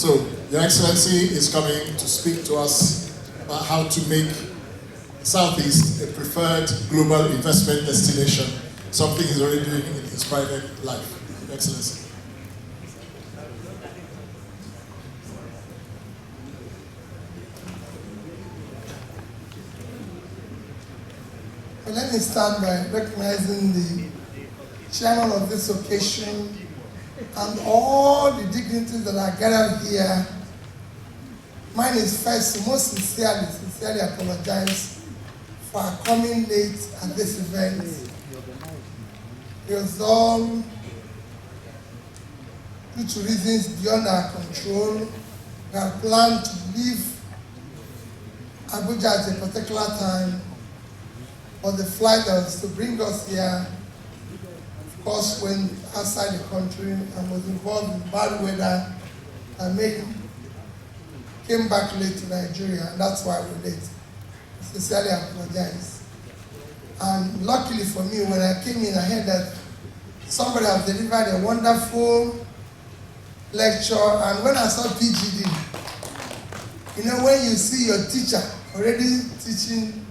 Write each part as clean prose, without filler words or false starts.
So, Your Excellency is coming to speak to us about how to make Southeast a preferred global investment destination, something he's already doing in his private life. Your Excellency. Well, let me start by recognizing the chairman of this occasion and all the dignitaries that are gathered here. Mine is first, most sincerely apologize for coming late at this event. It was all due to reasons beyond our control. We had planned to leave Abuja at a particular time, but the flight that was to bring us here, of course, went outside the country and was involved in bad weather and came back late to Nigeria, and that's why we're late. Sincerely apologize. And luckily for me, when I came in, I heard that somebody has delivered a wonderful lecture, and when I saw PGD, you know, when you see your teacher already teaching,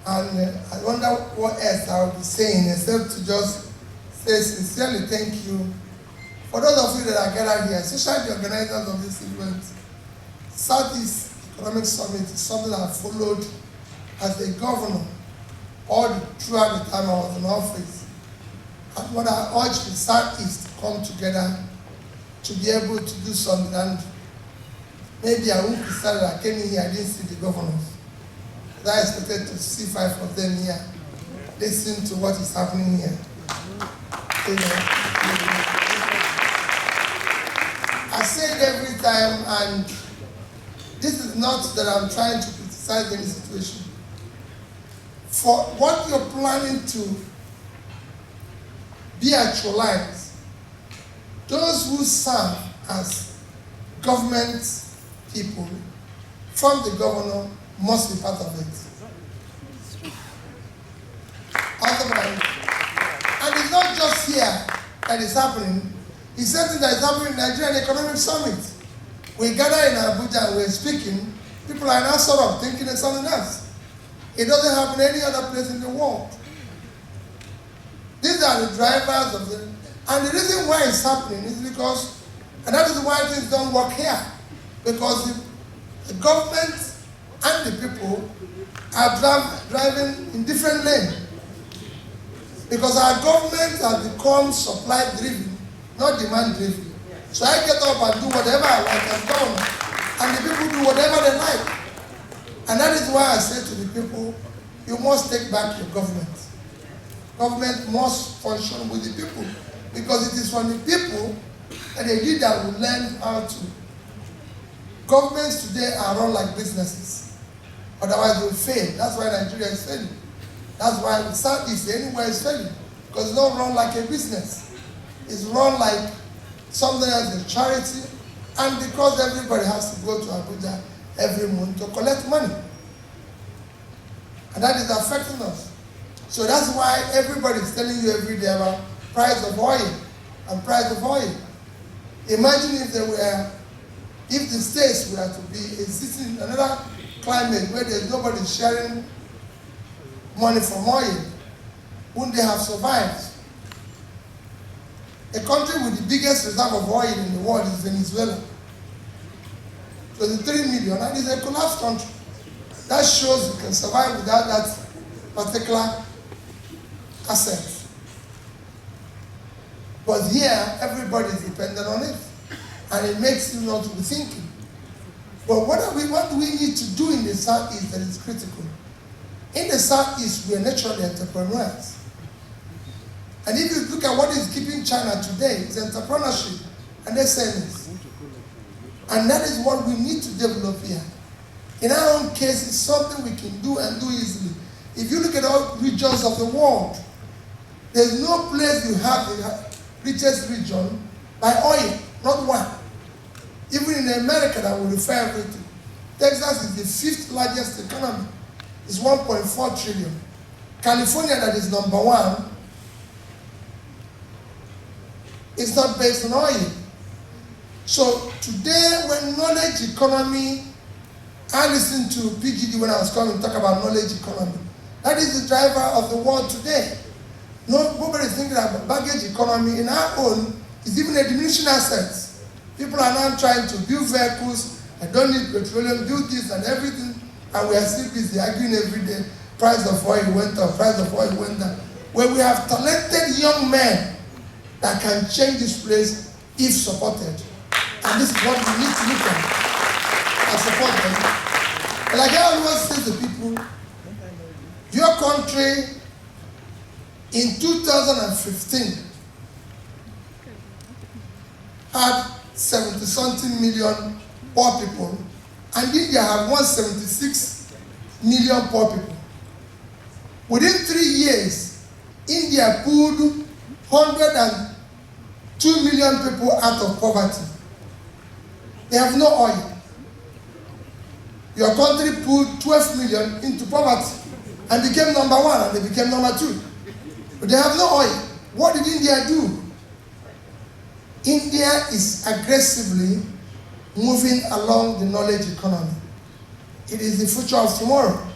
and I wonder what else I will be saying, except to just say sincerely thank you for those of you that are gathered here, especially the organizers of this event. Southeast Economic Summit is something I followed as a governor throughout the time I was in office. And what I urged the Southeast to come together to be able to do something. And maybe I won't decide that I came in here, I didn't see the governors. I expected to see 5 of them here, listen to what is happening here. You know, I say it every time, and this is not that I'm trying to criticize any situation. For what you're planning to be actualized, those who serve as government people from the governor must be part of it. Otherwise, and it's not just here that is happening, it's something that is happening in the Nigerian Economic Summit. We gather in Abuja and we're speaking, people are now sort of thinking of something else. It doesn't happen any other place in the world. These are the drivers of the, and the reason why it's happening is because, and that is why things don't work here, because the government and the people are driving in different lanes. Because our government has become supply-driven, not demand-driven. So I get up and do whatever I like as governor, and the people do whatever they like. And that is why I say to the people, you must take back your government. Government must function with the people, because it is from the people that a leader will learn how to. Governments today are run like businesses. Otherwise, they will fail. That's why Nigeria is failing. That's why the Southeast anywhere is failing. Because it's not run like a business. It's run like something else, a charity. And because everybody has to go to Abuja every month to collect money. And that is affecting us. So that's why everybody is telling you every day about price of oil and price of oil. Imagine if the states were to be existing in another climate where there's nobody sharing money from oil, wouldn't they have survived? A country with the biggest reserve of oil in the world is Venezuela. 23 million, and it's a collapsed country. That shows you can survive without that particular asset. But here, everybody is dependent on it, and it makes you not to be thinking. But what do we need to do in the Southeast that is critical? In the Southeast, we are naturally entrepreneurs. And if you look at what is keeping China today, it's entrepreneurship and SMEs. And that is what we need to develop here. In our own case, it's something we can do and do easily. If you look at all regions of the world, there's no place you have the richest region by oil, not one. Even in America, that will refer everything. Texas is the 5th largest economy. It's 1.4 trillion. California, that is number 1, is not based on oil. So today, when knowledge economy, I listened to PGD when I was coming to talk about knowledge economy. That is the driver of the world today. Nobody is thinking about baggage economy. In our own, it's even a diminishing asset. People are now trying to build vehicles. I don't need petroleum, do this and everything, and we are still busy arguing every day. Price of oil went up, price of oil went down. Where we have talented young men that can change this place if supported. And this is what we need to look at and support them. And like I always say to people, your country in 2015 had 70-something million poor people, and India had 176 million poor people. Within 3 years, India pulled 102 million people out of poverty. They have no oil. Your country pulled 12 million into poverty and became number 1, and they became number 2. But they have no oil. What did India do? India is aggressively moving along the knowledge economy. It is the future of tomorrow.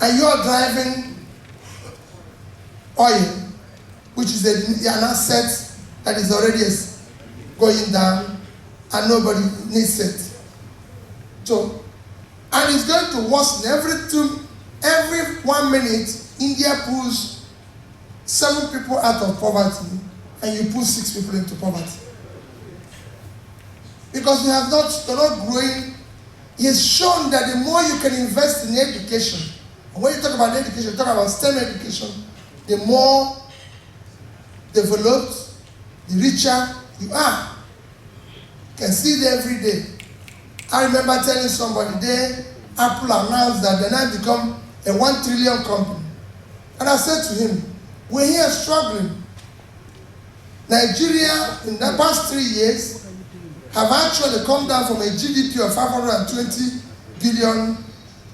And you are driving oil, which is an asset that is already going down and nobody needs it. So, and it's going to worsen every 1 minute, India pulls 7 people out of poverty and you pull 6 people into poverty. Because they're not growing. It is shown that the more you can invest in education, and when you talk about education, you talk about STEM education, the more developed, the richer you are. You can see it every day. I remember telling somebody there, Apple announced that they now become a 1 trillion company. And I said to him, we're here struggling. Nigeria, in the past 3 years, have actually come down from a GDP of 520 billion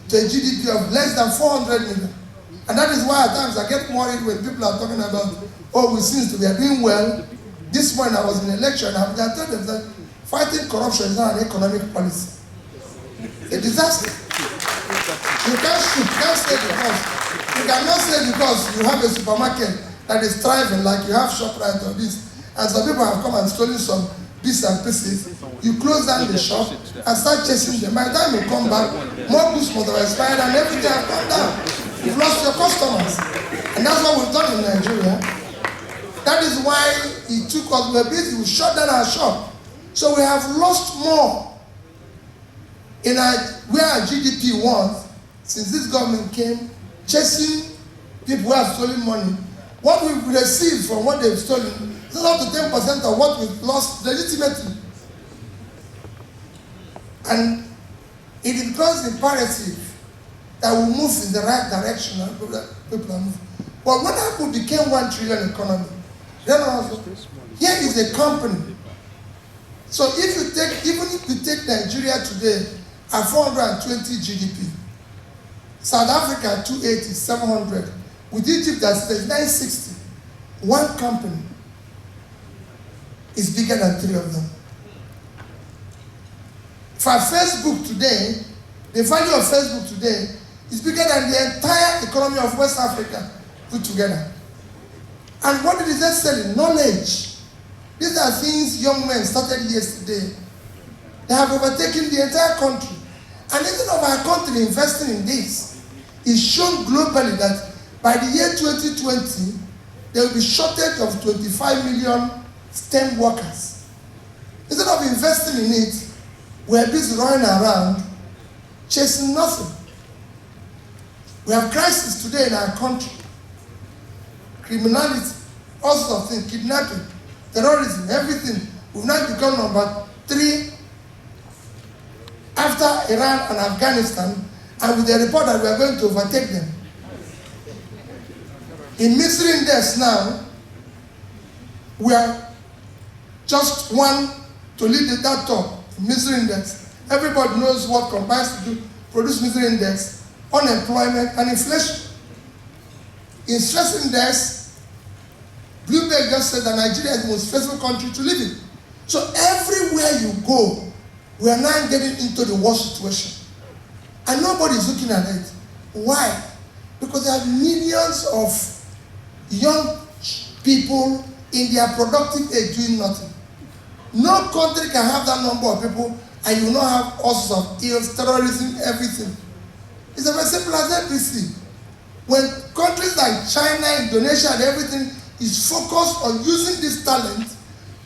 to a GDP of less than 400 million. And that is why at times I get worried when people are talking about, oh, we are doing well. This morning I was in a lecture and I told them that fighting corruption is not an economic policy. A disaster. You can't say because. You cannot say because you have a supermarket that is thriving, like you have ShopRite or this, and some people have come and stolen some bits and pieces. You close down the shop and start chasing them. By the time you come back, more goods must have expired and everything has come down. You've lost your customers. And that's what we've done in Nigeria. That is why it took us, we were busy, we shut down our shop. So we have lost more in where our GDP was since this government came, chasing people who have stolen money. What we've received from what they've stolen is up to 10% of what we've lost legitimately. And it becomes imperative that we move in the right direction and people are moving. But when Apple became 1 trillion economy, then also, here is a company. So even if you take Nigeria today at 420 GDP, South Africa 280, 700, with Egypt that's 960, one company is bigger than 3 of them. For Facebook today, the value of Facebook today is bigger than the entire economy of West Africa put together. And what it is just selling? Knowledge. These are things young men started yesterday. They have overtaken the entire country. And instead of our country investing in this, it's shown globally that by the year 2020, there will be shortage of 25 million STEM workers. Instead of investing in it, we're busy running around chasing nothing. We have crisis today in our country. Criminality, all sorts of things, kidnapping, terrorism, everything. We've now become number 3 after Iran and Afghanistan, and with the report that we are going to overtake them. In misery index now, we are just 1 to lead that top. Misery index. Everybody knows what combines to produce misery index, unemployment, and inflation. In stress index, Bloomberg just said that Nigeria is the most stressful country to live in. So everywhere you go, we are now getting into the war situation. And nobody is looking at it. Why? Because there are millions of young people in their productive age doing nothing. No country can have that number of people and you will not have all sorts of ills, terrorism, everything. It's as simple as ABC. When countries like China, Indonesia, and everything is focused on using this talent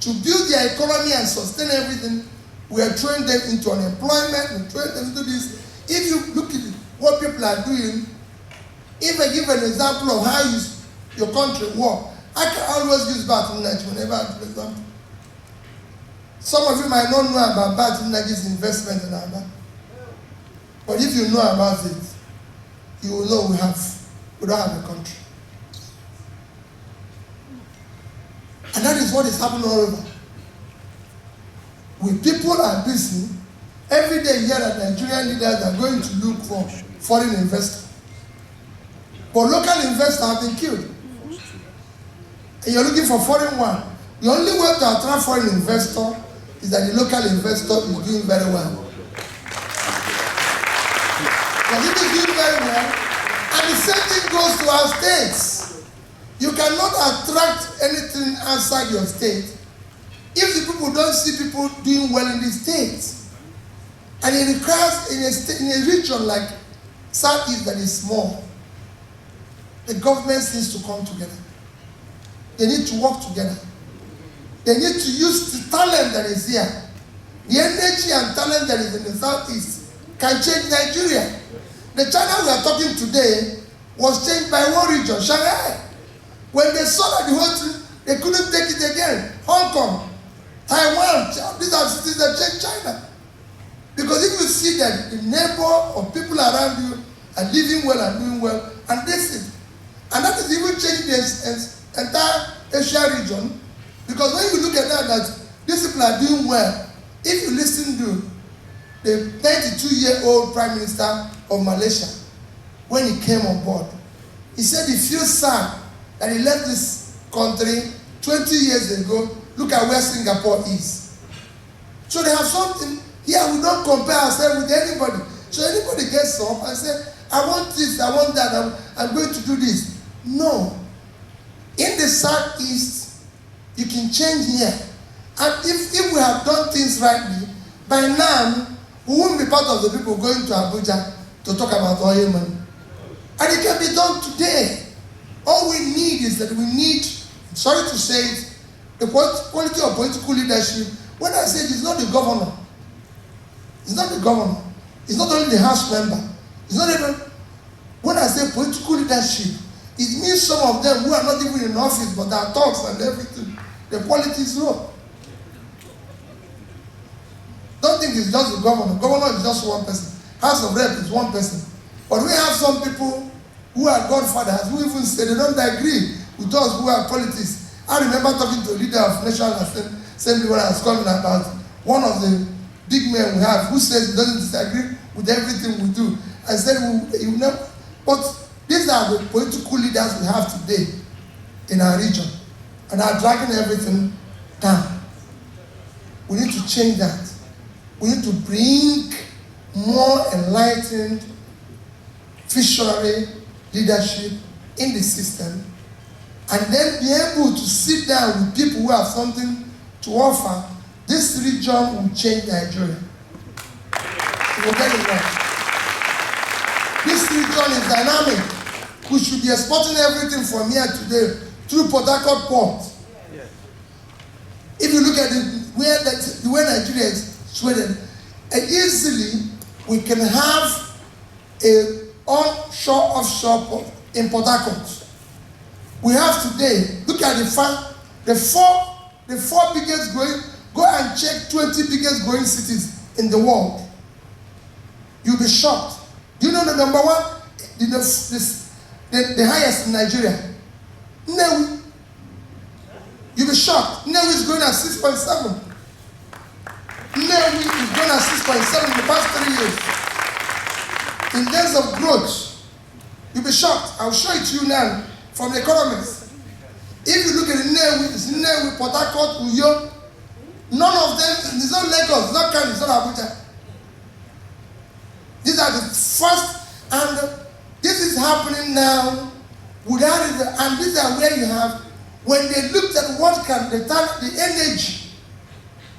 to build their economy and sustain everything, we are throwing them into unemployment, we're throwing them into this. If you look at what people are doing, if I give an example of how your country works, I can always use Baton Rouge whenever I give an example. Some of you might not know about Baton Rouge's investment in Aba. But if you know about it, you will know we don't have a country. And that is what is happening all over. When people are busy, every day you hear that Nigerian leaders are going to look for foreign investors. But local investors have been killed. And you're looking for foreign one. The only way to attract foreign investor is that the local investor is doing very well. Because if it's doing very well, and the same thing goes to our states. You cannot attract anything outside your state if the people don't see people doing well in the states. And it requires in a region like Southeast that is small, the government needs to come together. They need to work together. They need to use the talent that is here. The energy and talent that is in the Southeast can change Nigeria. The China we are talking today was changed by one region, Shanghai. When they saw that the whole thing, they couldn't take it again. Hong Kong, Taiwan, these are cities that changed China. Because if you see that the neighbor or people around you are living well and doing well, and this is, and that is even changing the entire Asia region. Because when you look at that these people are doing well, if you listen to the 92-year-old Prime Minister of Malaysia, when he came on board, he said he feels sad that he left this country 20 years ago. Look at where Singapore is. So they have something here. We don't compare ourselves with anybody. So anybody gets up and says, I want this, I want that, I'm going to do this. No. In the Southeast, you can change here. And if we have done things rightly, by now, we won't be part of the people going to Abuja to talk about oil money. And it can be done today. All we need is that we need, sorry to say it, the quality of political leadership. When I say it, it's not the governor. It's not the governor. It's not only the House member. It's not even, when I say political leadership, it means some of them who are not even in office, but their talks and everything, the quality is low. Don't think it's just the governor. Governor is just one person. House of Rep is one person. But we have some people who are godfathers who even say they don't agree with us who are politics. I remember talking to a leader of National Assembly when I was calling about one of the big men we have who says he doesn't disagree with everything we do. I said, you know, but these are the political leaders we have today in our region and are dragging everything down. We need to change that. We need to bring more enlightened, visionary leadership in the system, and then be able to sit down with people who have something to offer. This region will change Nigeria. It will get it right. This region is dynamic. We should be exporting everything from here today through Port Harcourt Port. If you look at the way Nigeria is Sweden, easily we can have a onshore, offshore port in Port Harcourt. We have today, look at the four biggest growing, go and check 20 biggest growing cities in the world. You'll be shocked. Do you know the number one? The highest in Nigeria. Nnewi. You'll be shocked. Nnewi is going at 6.7. Nnewi is going at 6.7 in the past 3 years. In terms of growth, you'll be shocked. I'll show it to you now from the Economist. If you look at Nnewi, it's Nnewi, Port Harcourt, Uyo. None It's not Lagos, it's not Kano, it's not Abuja. These are the first, and this is happening now without it, and these are where you have, when they looked at what can the energy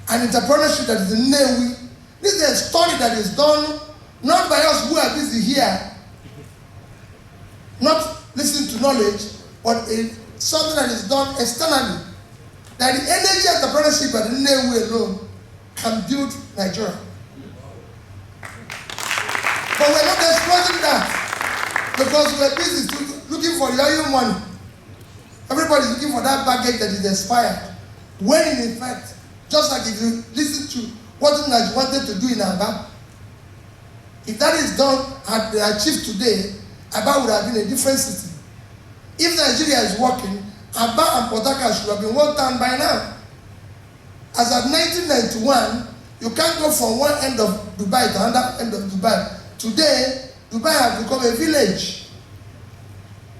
and entrepreneurship that is in Nnewi. This is a study that is done not by us who are busy here, not listening to knowledge, but something that is done externally. That the energy entrepreneurship at Nnewi alone can build Nigeria. But we're not exploiting that because we're busy looking for the oil money. Everybody's looking for that baggage that is expired. When in effect, just like if you listen to what Nigeria wanted to do in Aba, if that is done, had been achieved today, Aba would have been a different city. If Nigeria is working, Aba and Port Harcourt should have been one town by now. As of 1991, you can't go from one end of Dubai to another end of Dubai. Today, Dubai has become a village.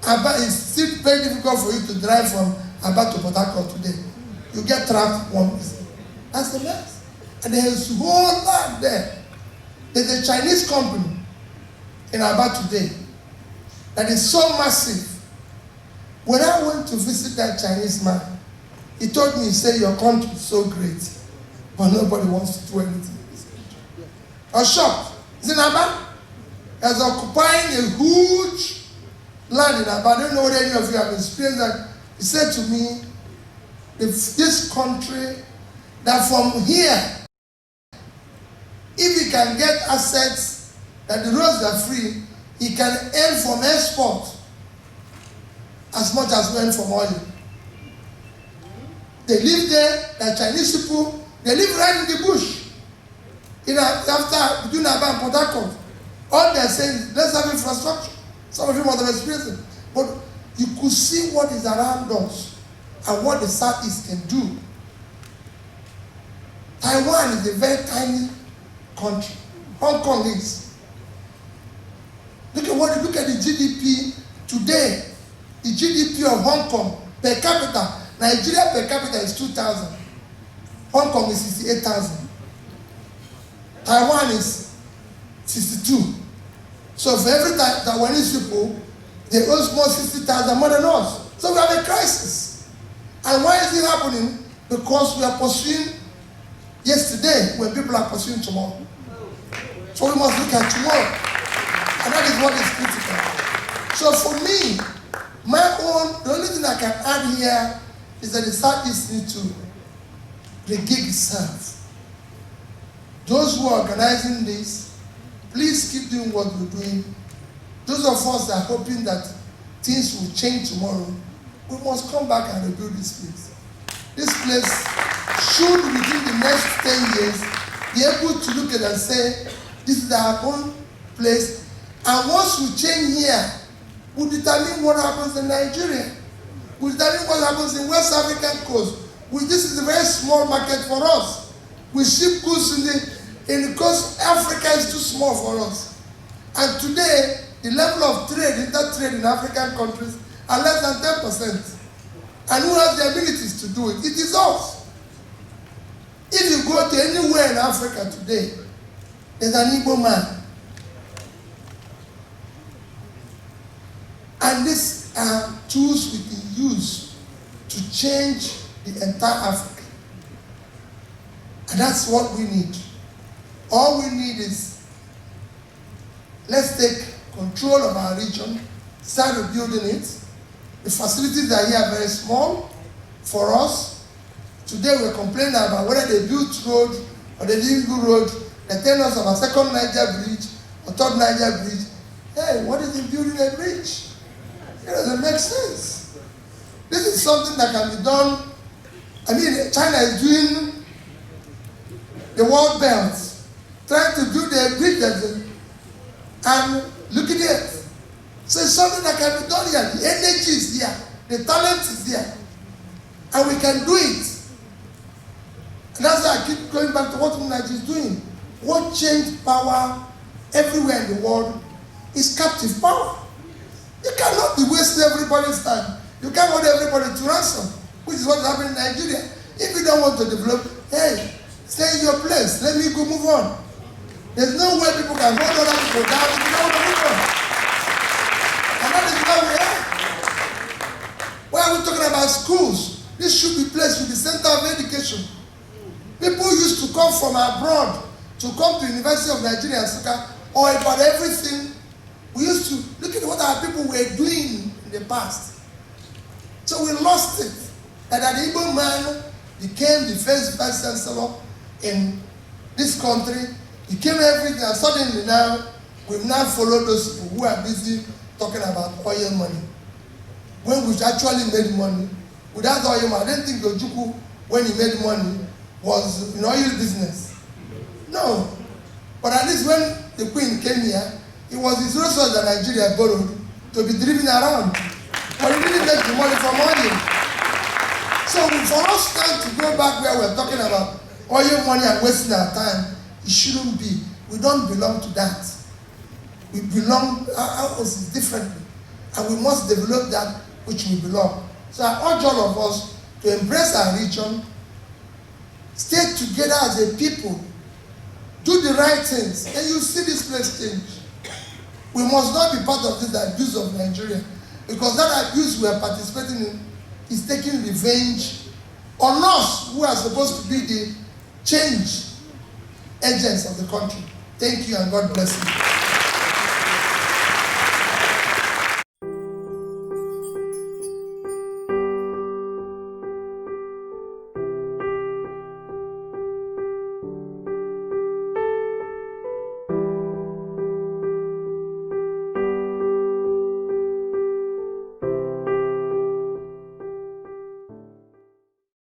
Aba is still very difficult for you to drive from Aba to Port Harcourt today. You get trapped one place. That's the mess. And there's a whole lot there. There's a Chinese company in Aba today that is so massive. When I went to visit that Chinese man, he told me, he said, your country is so great, but nobody wants to do anything in this country. I was shocked. He's in Aba. He's occupying a huge land in Aba. I don't know whether any of you have experienced that. He said to me, this country, that from here, if he can get assets, that the roads are free, he can earn from export as much as we earn from oil. They live there, the Chinese people, they live right in the bush. After between Aba and Port Harcourt, all they're saying is, let's have infrastructure. Some of you must have experienced it. But you could see what is around us and what the Southeast can do. Taiwan is a very tiny country. Hong Kong is. Look at the GDP today. The GDP of Hong Kong per capita, Nigeria per capita is 2,000. Hong Kong is 68,000. Taiwan is 62. So for every Taiwanese people, they owe more 60,000 more than us. So we have a crisis. And why is it happening? Because we are pursuing yesterday when people are pursuing tomorrow. So we must look at tomorrow. And that is what is critical. So for me, the only thing I can add here is that the Southeast need to regig itself. Those who are organizing this, please keep doing what we're doing. Those of us that are hoping that things will change tomorrow, we must come back and rebuild this place. This place should, within the next 10 years, be able to look at it and say, this is our own place. And once we change here, we determine what happens in Nigeria. We determine what happens in West African coast. This is a very small market for us. We ship goods in the coast. Africa is too small for us. And today, the level of trade, inter-trade in African countries are less than 10%. And who has the abilities to do it? It is us. If you go to anywhere in Africa today, there's an Igbo man. And these are tools we can use to change the entire Africa. And that's what we need. All we need is, let's take control of our region, start rebuilding it. The facilities that are here are very small for us. Today we're complaining about whether they built road or they didn't build road. They tell us about second Niger bridge or third Niger bridge. Hey, what is in building a bridge? It doesn't make sense. This is something that can be done. I mean, China is doing the World Belt, trying to do the bridge, and look at it. So it's something that can be done here. The energy is there. The talent is there. And we can do it. And that's why I keep going back to what Nigeria is doing. What changed power everywhere in the world is captive power. You cannot be wasting everybody's time. You can't hold everybody to ransom, which is what's happening in Nigeria. If you don't want to develop, hey, Stay in your place. Let me go move on. There's no way people can hold other people down if you don't want to move on. And that is why we are. Why are we talking about schools? This should be placed with the center of education. People used to come from abroad to come to the University of Nigeria and Nsukka, or about everything. We used to look at what our people were doing in the past. So we lost it. And an Igbo man became the first vice chancellor in this country, became everything, and suddenly now, we've now followed those people who are busy talking about oil money. When we actually made money, without oil money, I don't think Ojukwu, when he made money, was in oil business. No. But at least when the Queen came here, it was his resources that Nigeria borrowed to be driven around. But he didn't make the money from oil. So for us now to go back where we're talking about oil money and wasting our time, it shouldn't be. We don't belong to that. We belong, ours is differently. And we must develop that which we belong. So I urge all of us to embrace our region, stay together as a people, do the right things, and you see this place change. We must not be part of this abuse of Nigeria, because that abuse we are participating in is taking revenge on us who are supposed to be the change agents of the country. Thank you and God bless you.